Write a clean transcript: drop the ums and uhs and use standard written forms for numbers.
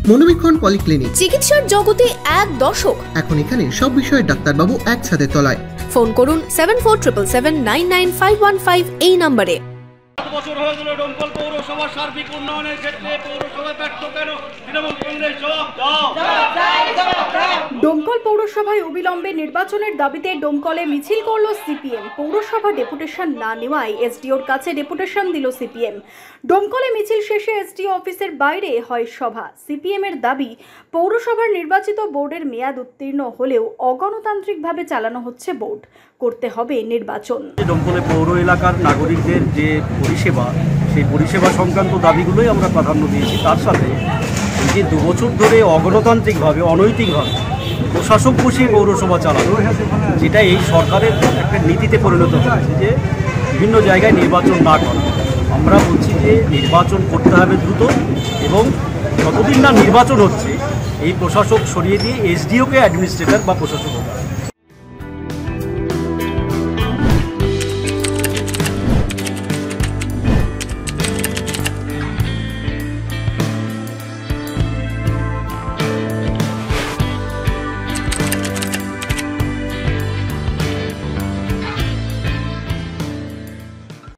মনোবীক্ষণ polyclinic, চিকিৎসার জগতে এক দশক। এখন এখানে সব বিষয়ে ডাক্তারবাবু এক ছাদের তলায়। ফোন করুন 7477799515 এই নম্বরে। বছর হয়ে গেল ডোমকল পৌরসভার সার্বিক উন্নয়নের ক্ষেত্রে পৌরসভা ব্যর্থ কেন? তৃণমূল কংগ্রেস জবাব দাও। ডোমকল পৌরসভায় অবিলম্বে নির্বাচনের দাবিতে ডোমকলে মিছিল করল সিপিএম। পৌরসভা ডেপুটেশন না নেওয়ায় এসডিওর কাছে ডেপুটেশন দিল সিপিএম। ডোমকলে মিছিল শেষে এসডিও অফিসের বাইরে হয় সভা। সিপিএম এর দাবি, পৌরসভার নির্বাচিত বোর্ডের মেয়াদ উত্তীর্ণ হলেও অগণতান্ত্রিকভাবে চালানো হচ্ছে বোর্ড, করতে হবে নির্বাচন। ডোমকলে পৌর এলাকার নাগরিকদের যে পরিষেবা, সেই পরিষেবা সংক্রান্ত দাবিগুলোই আমরা প্রাধান্য দিয়েছি। তার সাথে এই যে 2 বছর ধরে অগণতান্ত্রিকভাবে, অনৈতিকভাবে প্রশাসক বসিয়ে পৌরসভা চালানো, যেটা এই সরকারের একটা নীতিতে পরিণত হয়েছে যে বিভিন্ন জায়গায় নির্বাচন না করা। আমরা বলছি যে নির্বাচন করতে হবে দ্রুত, এবং যতদিন না নির্বাচন হচ্ছে এই প্রশাসক সরিয়ে দিয়ে এসডিওকে অ্যাডমিনিস্ট্রেটর বা প্রশাসক